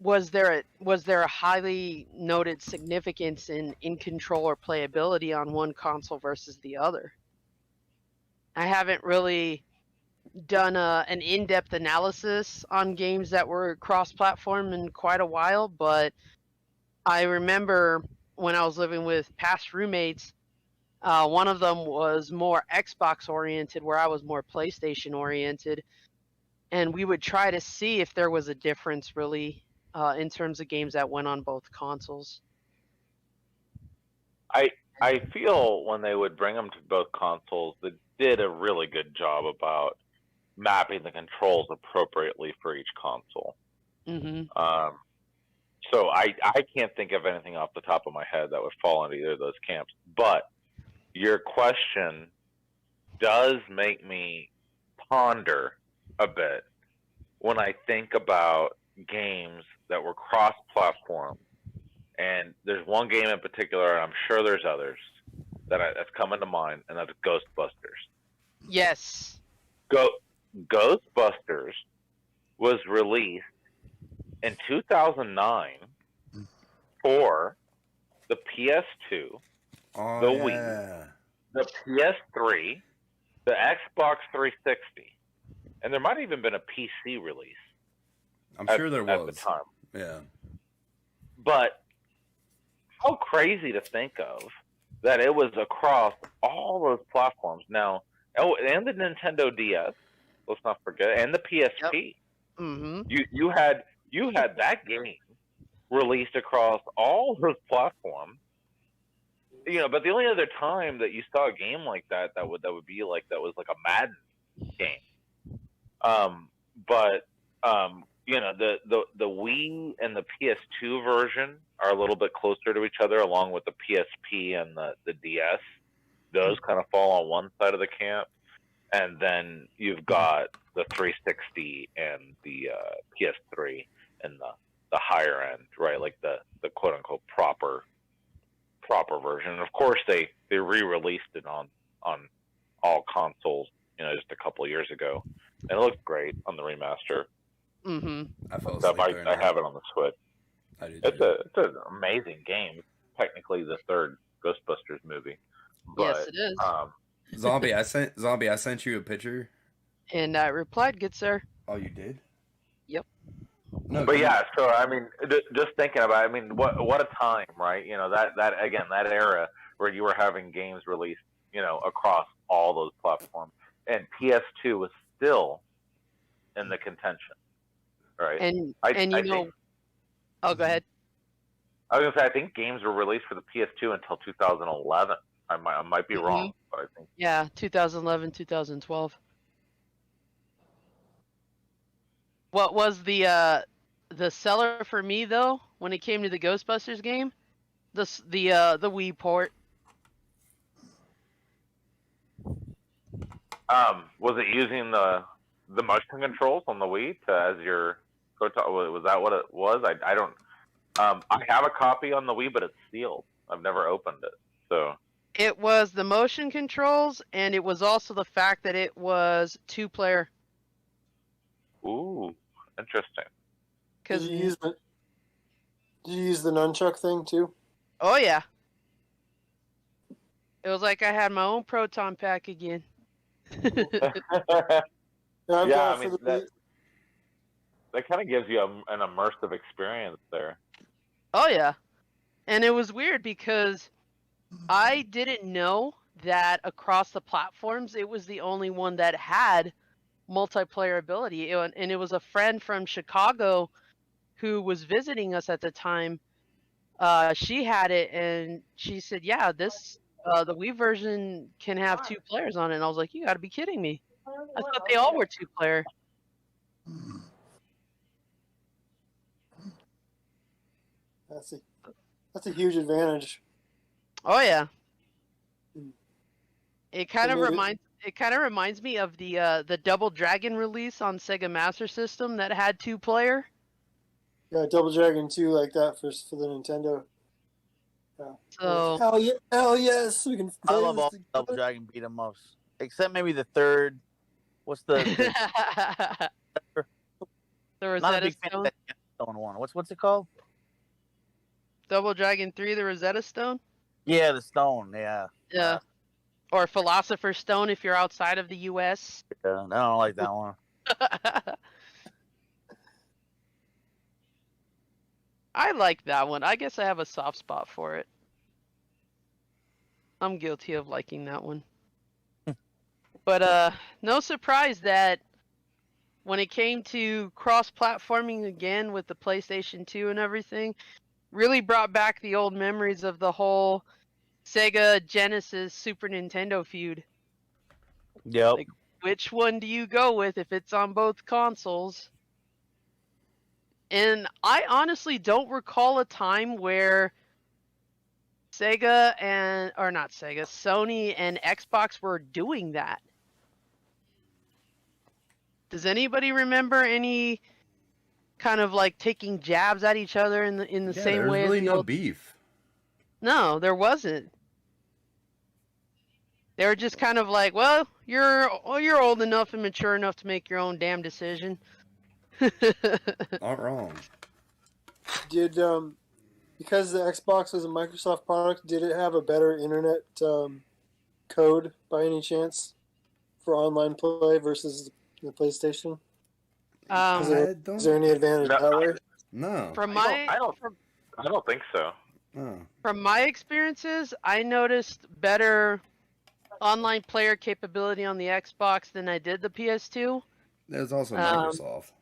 was there a highly noted significance in controller playability on one console versus the other? I haven't really done an in-depth analysis on games that were cross-platform in quite a while, but I remember when I was living with past roommates, one of them was more Xbox oriented, where I was more PlayStation oriented, and we would try to see if there was a difference really in terms of games that went on both consoles. I feel when they would bring them to both consoles, they did a really good job about mapping the controls appropriately for each console. Mm-hmm. So I can't think of anything off the top of my head that would fall into either of those camps. But your question does make me ponder a bit when I think about games that were cross-platform. And there's one game in particular, and I'm sure there's others, that's coming to mind, and that's Ghostbusters. Yes. Ghostbusters was released in 2009 for the PS2, the Wii, the PS3, the Xbox 360, and there might have even been a PC release. I'm sure there was. At the time. Yeah. But how crazy to think of that it was across all those platforms. Now, and the Nintendo DS, let's not forget, and the PSP. Yep. Mm-hmm. You had that game released across all those platforms. But the only other time that you saw a game like that would be like that was like a Madden game. The Wii and the PS2 version are a little bit closer to each other, along with the PSP and the DS. Those kind of fall on one side of the camp, and then you've got the 360 and the PS3 and the higher end, right? Like the quote unquote proper version. And of course, they re-released it on all consoles, just a couple of years ago, and it looks great on the remaster. Mm-hmm. I have it on the Switch. I do. It's an amazing game. It's technically the third Ghostbusters movie. But, yes, it is. Zombie, I sent you a picture. And I replied, "Good sir." Oh, you did? Yep. No, but yeah, so I mean, just thinking about it, I mean, what a time, right? That era where you were having games released, across all those platforms, and PS2 was still in the contention, right? Oh, go ahead. I was gonna say I think games were released for the PS2 until 2011. I might be wrong, but I think 2011, 2012. What was the seller for me though when it came to the Ghostbusters game? The Wii port. Was it using the motion controls on the Wii as your was that what it was? I don't. I have a copy on the Wii, but it's sealed. I've never opened it. So it was the motion controls, and it was also the fact that it was 2-player. Ooh, interesting. Did you use the nunchuck thing too? Oh yeah. It was like I had my own proton pack again. Yeah, gives you an immersive experience there. Oh yeah, and it was weird because I didn't know that across the platforms it was the only one that had multiplayer ability, and it was a friend from Chicago who was visiting us at the time. She had it, and she said, "Yeah, this the Wii version can have 2 players on it." And I was like, "You got to be kidding me! I thought they all were 2-player." That's a huge advantage. Oh yeah. Mm. It kind So of maybe- reminds me of the Double Dragon release on Sega Master System that had 2-player. Yeah, Double Dragon 2 like that for the Nintendo. Yeah. So Hell yes, we can I play love this all together. Double Dragon beat 'em ups, except maybe the third. What's the the not a Rosetta big fan of Stone. that Stone one. What's it called? Double Dragon 3, the Rosetta Stone. Yeah, the Stone. Yeah. Yeah. Or Philosopher's Stone if you're outside of the U.S. I don't like that one. I like that one. I guess I have a soft spot for it. I'm guilty of liking that one. But no surprise that when it came to cross-platforming again with the PlayStation 2 and everything, really brought back the old memories of the whole Sega, Genesis, Super Nintendo feud. Yep. Like, which one do you go with if it's on both consoles? And I honestly don't recall a time where Sony and Xbox were doing that. Does anybody remember any kind of like taking jabs at each other in the same there's way? really as the no old... beef. No, there wasn't. They were just kind of like, well, you're old enough and mature enough to make your own damn decision. Not wrong. Did because the Xbox was a Microsoft product, did it have a better internet code by any chance for online play versus the PlayStation? Is there any advantage that way? No. I don't think so. No. From my experiences, I noticed better online player capability on the Xbox than I did the PS2. There's also Microsoft.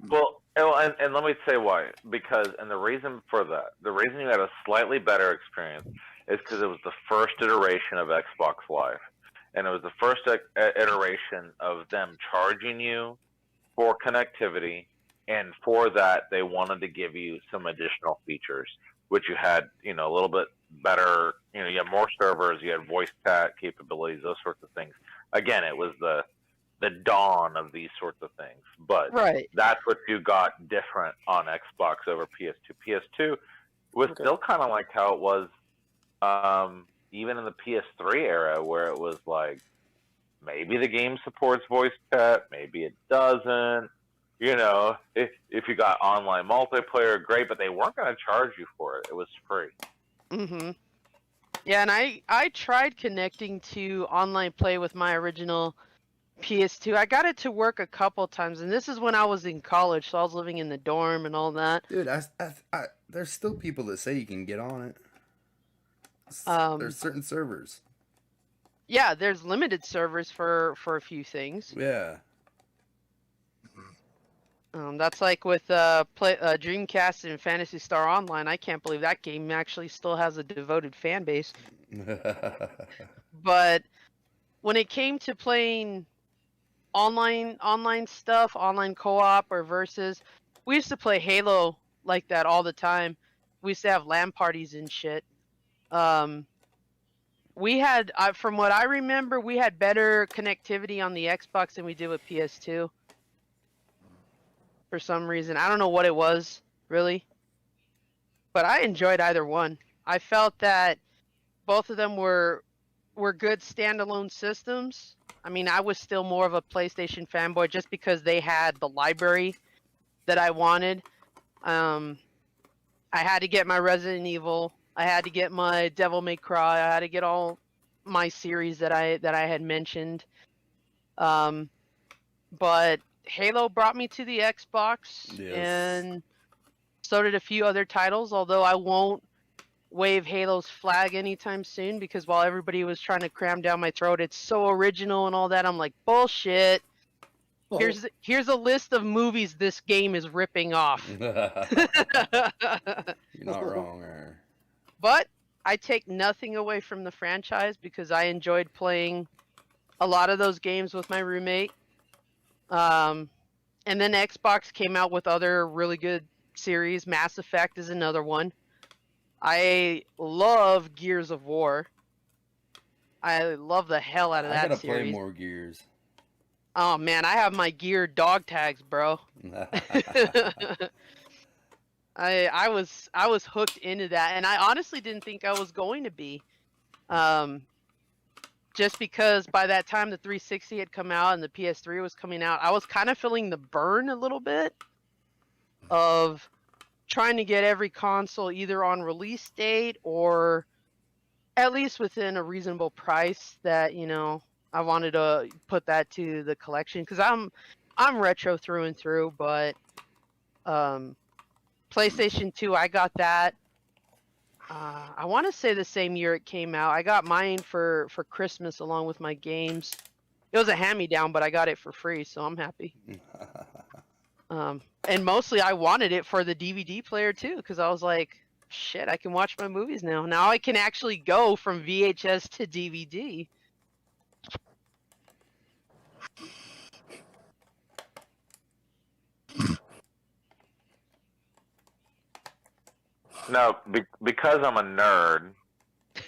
Well, and let me say why. Because, and the reason for that, the reason you had a slightly better experience is because it was the first iteration of Xbox Live. And it was the first iteration of them charging you for connectivity. And for that, they wanted to give you some additional features, which you had, a little bit better, you had more servers, you had voice chat capabilities, those sorts of things. Again, it was the dawn of these sorts of things, but right. That's what you got different on Xbox over PS2. PS2 was still kind of like how it was even in the PS3 era, where it was like, maybe the game supports voice chat, maybe it doesn't. If you got online multiplayer, great, but they weren't going to charge you for it. It was free. Mm-hmm. Yeah, and I tried connecting to online play with my original PS2. I got it to work a couple times, and this is when I was in college, so I was living in the dorm and all that. Dude, there's still people that say you can get on it. There's certain servers. Yeah, there's limited servers for a few things. Yeah. That's like with Dreamcast and Phantasy Star Online. I can't believe that game actually still has a devoted fan base. But when it came to playing online stuff, online co-op or versus, we used to play Halo like that all the time. We used to have LAN parties and shit. We had, from what I remember, we had better connectivity on the Xbox than we did with PS2. For some reason, I don't know what it was, really. But I enjoyed either one. I felt that both of them were good standalone systems. I mean, I was still more of a PlayStation fanboy just because they had the library that I wanted. I had to get my Resident Evil. I had to get my Devil May Cry. I had to get all my series that I had mentioned. But Halo brought me to the Xbox, Yes. and so did a few other titles. Although I won't wave Halo's flag anytime soon, because while everybody was trying to cram down my throat, it's so original and all that. I'm like, bullshit. Here's a list of movies this game is ripping off. You're not wrong there. But I take nothing away from the franchise because I enjoyed playing a lot of those games with my roommate. And then Xbox came out with other really good series. Mass Effect is another one. I love Gears of War. I love the hell out of that I gotta series. play more Gears. Oh man, I have my gear dog tags, bro. I was hooked into that, and I honestly didn't think I was going to be. Just because by that time the 360 had come out and the PS3 was coming out, I was kind of feeling the burn a little bit of trying to get every console either on release date or at least within a reasonable price that, you know, I wanted to put that to the collection because I'm retro through and through. But PlayStation 2, I got that. I want to say the same year it came out. I got mine for Christmas along with my games. It was a hand-me-down, but I got it for free, so I'm happy. And mostly I wanted it for the DVD player too, because I was like, shit, I can watch my movies now. Now I can actually go from VHS to DVD. Now, because I'm a nerd,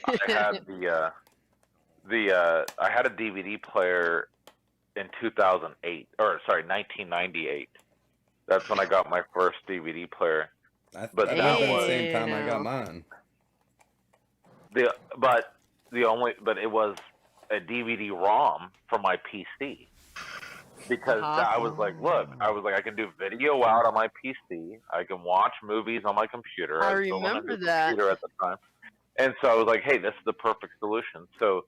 I had I had a DVD player in 2008, or sorry, 1998. That's when I got my first DVD player. But that was the same time I got Damn. mine. But it was a DVD-ROM for my PC. Because I was like, look, I can do video out on my PC. I can watch movies on my computer. I still had a remember new that. computer at the time. And so I was like, hey, this is the perfect solution. So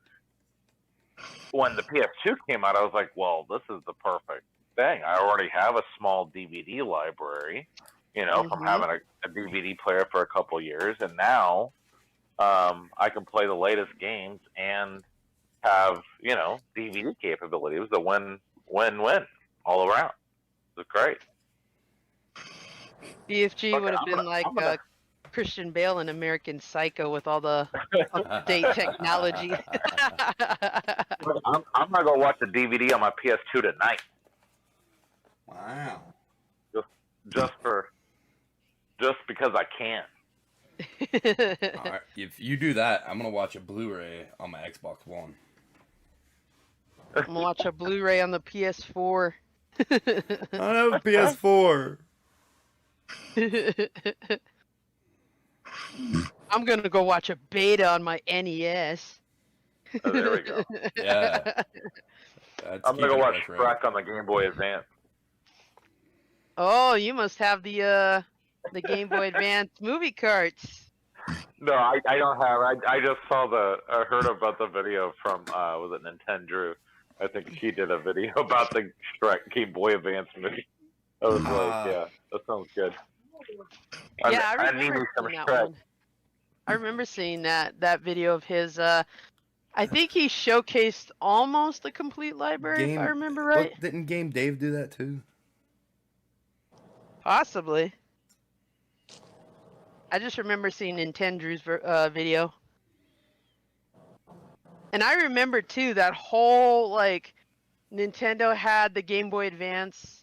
when the PS2 came out, I was like, well, this is the perfect thing. I already have a small DVD library, you know, from having a DVD player for a couple years. And now I can play the latest games and have, you know, DVD capability. It was a win-win all around. It was great. BFG Okay, would have I'm been gonna- like I'm gonna- Christian Bale in American Psycho with all the up-to-date technology. I'm gonna go watch the DVD on my PS2 tonight, Wow. just because I can. All right. If you do that, I'm gonna watch a Blu-ray on my Xbox One. I'm gonna watch a Blu-ray on the PS4. I don't have a PS4. I'm gonna go watch a beta on my NES. Oh, there we go. Yeah. I'm gonna go watch Shrek on the Game Boy Advance. Oh, you must have the Game Boy Advance movie carts. No, I don't have. I just saw I heard about the video from was it Nintendo? I think she did a video about the Shrek Game Boy Advance movie. I was like, yeah, that sounds good. Yeah, I need remember some seeing that Shrek. one. I remember seeing that video of his. I think he showcased almost a complete library, if I remember right. Well, didn't Game Dave do that too? Possibly. I just remember seeing Nintendo's video. And I remember too that whole like Nintendo had the Game Boy Advance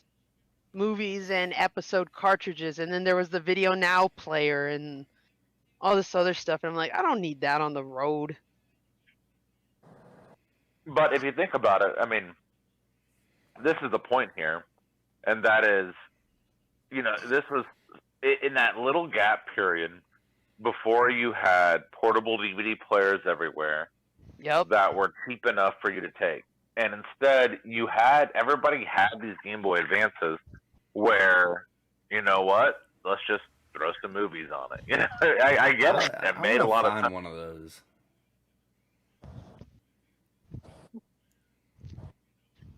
movies and episode cartridges, and then there was the Video Now player and all this other stuff. And I'm like, I don't need that on the road. But if you think about it, I mean, this is the point here, and that is, you know, this was in that little gap period before you had portable DVD players everywhere. Yep. That were cheap enough for you to take, and instead everybody had these Game Boy Advances, where, you know what, let's just throw some movies on it. You know, I get it. It made a lot of sense. One of those.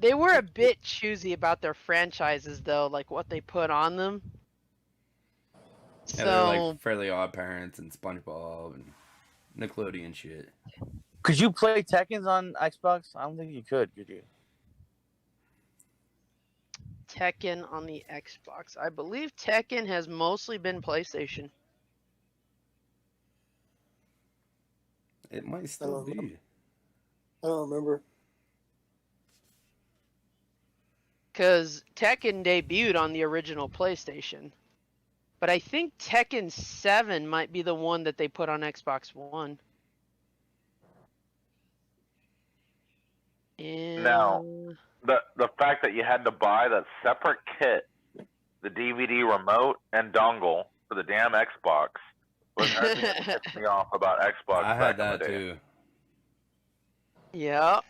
They were a bit choosy about their franchises, though, like what they put on them. Yeah, they're So like Fairly Odd Parents and SpongeBob and Nickelodeon shit. Could you play Tekkens on Xbox? I don't think you could you? Tekken on the Xbox. I believe Tekken has mostly been PlayStation. It might still be. I don't remember. Because Tekken debuted on the original PlayStation. But I think Tekken 7 might be the one that they put on Xbox One. And... Now, the fact that you had to buy that separate kit, the DVD remote and dongle for the damn Xbox, was nothing that pissed me off about Xbox. I back had in that the day. too. Yeah.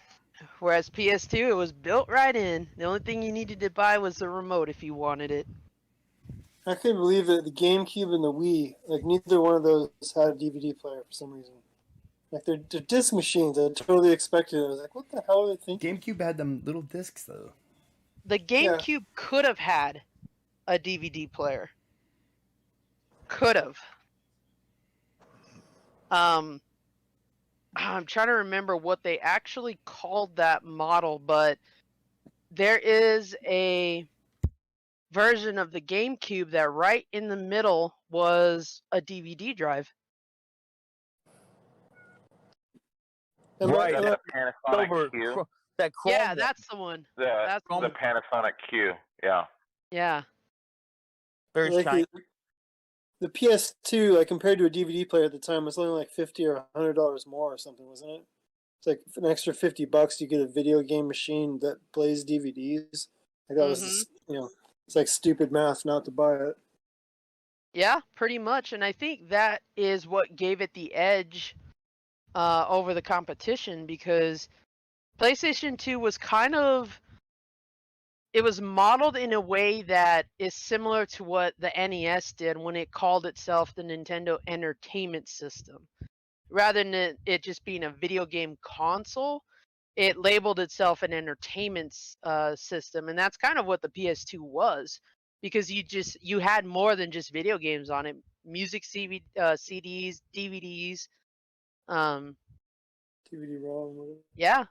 Whereas PS2, it was built right in. The only thing you needed to buy was the remote if you wanted it. I couldn't believe that the GameCube and the Wii, like neither one of those had a DVD player for some reason. Like they're disc machines. I totally expected it. I was like, what the hell are they thinking? GameCube had them little discs though. The GameCube could have had a DVD player. Could have. I'm trying to remember what they actually called that model, but there is a version of the GameCube that right in the middle was a DVD drive. Right. The Panasonic Over Q. that Chrome. Yeah, one. that's the one. The That's the Panasonic Q. Yeah. Yeah. Very Like shiny. the PS2, like compared to a DVD player at the time, was only like $50 or $100 more or something, wasn't it? It's like for an extra $50, you get a video game machine that plays DVDs. Like that was, it's like stupid math not to buy it. Yeah, pretty much. And I think that is what gave it the edge over the competition, because PlayStation 2 was it was modeled in a way that is similar to what the NES did when it called itself the Nintendo Entertainment System. Rather than it just being a video game console, it labeled itself an entertainment system, and that's kind of what the PS2 was, because you had more than just video games on it. Music, CDs, DVDs, DVD-ROM. yeah,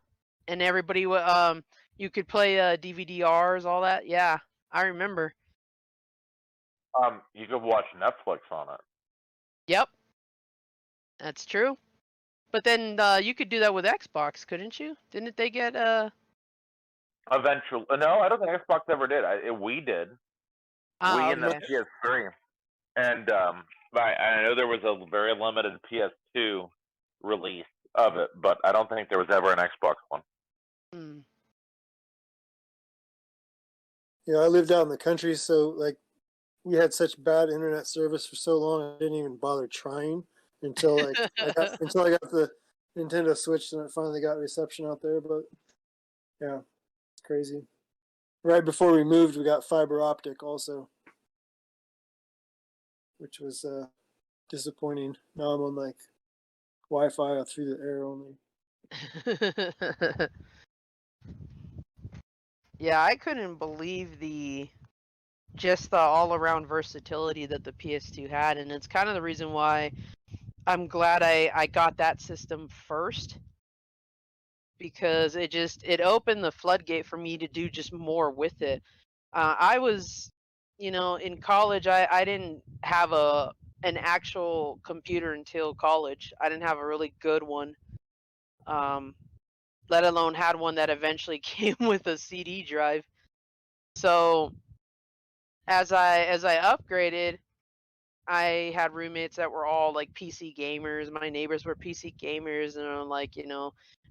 and everybody you could play DVD-Rs, all that. Yeah, I remember. You could watch Netflix on it. Yep, that's true. But then you could do that with Xbox, couldn't you? Didn't they get Eventually, no, I don't think Xbox ever did. We did. We in the PS3, and but I know there was a very limited PS2 release of it, but I don't think there was ever an Xbox one. Yeah, I lived out in the country, so like we had such bad internet service for so long, I didn't even bother trying until like I got the Nintendo Switch, and it finally got reception out there. But yeah, it's crazy. Right before we moved, we got fiber optic also, which was disappointing. Now I'm on like Wi-Fi through the air only. Yeah, I couldn't believe the all-around versatility that the PS2 had, and it's kind of the reason why I'm glad I got that system first, because it opened the floodgate for me to do just more with it. I was, in college, I didn't have an actual computer until college. I didn't have a really good one. Let alone had one that eventually came with a CD drive. So as I upgraded, I had roommates that were all like PC gamers. My neighbors were PC gamers, and I'm like,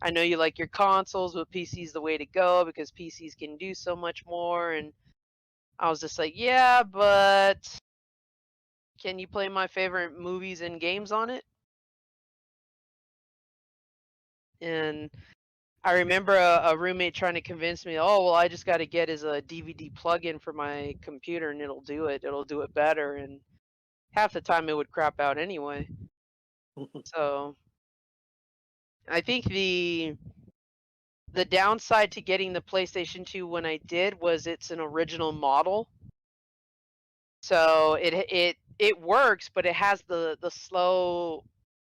I know you like your consoles, but PC's the way to go because PCs can do so much more. And I was just like, yeah, but can you play my favorite movies and games on it? And I remember a roommate trying to convince me, oh, well, I just got to get as a DVD plug-in for my computer and it'll do it. It'll do it better. And half the time it would crap out anyway. So I think the The downside to getting the PlayStation 2 when I did was it's an original model. So it works, but it has the slow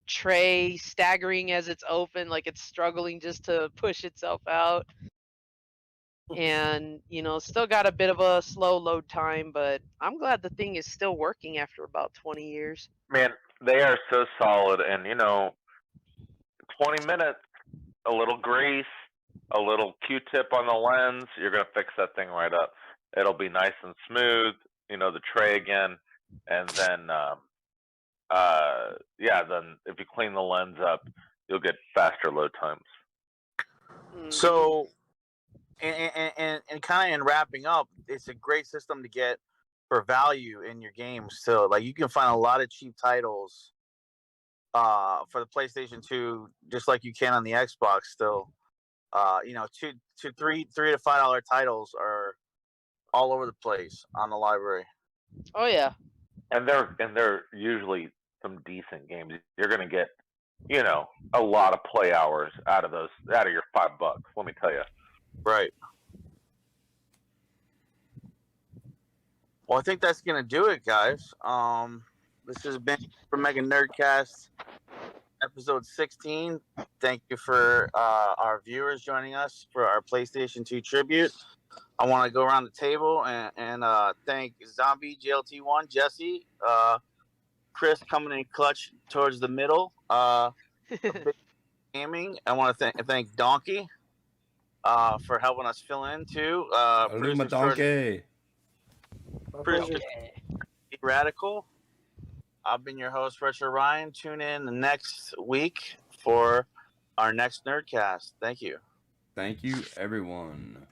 tray staggering as it's open, like it's struggling just to push itself out. And still got a bit of a slow load time, but I'm glad the thing is still working after about 20 years. Man, they are so solid, and 20 minutes, a little grease, a little Q-tip on the lens, you're gonna fix that thing right up. It'll be nice and smooth. The tray again, and then then if you clean the lens up, you'll get faster load times. Mhm. So, and kind of in wrapping up, it's a great system to get for value in your games. So, like, you can find a lot of cheap titles for the PlayStation 2, just like you can on the Xbox. Still, $3 to $5 titles are all over the place on the library. Oh yeah. And they're usually some decent games. You're gonna get a lot of play hours out of your $5. Let me tell you. Right. Well, I think that's gonna do it, guys. This has been for Mega Nerdcast, episode 16. Thank you for our viewers joining us for our PlayStation 2 tribute. I want to go around the table and thank Zombie, JLT1, Jesse, Chris coming in clutch towards the middle. Gaming. I want to thank Donkey for helping us fill in too. Aluma Donkey. My pleasure. Radical. I've been your host, RetroRyan. Tune in the next week for our next Nerdcast. Thank you. Thank you, everyone.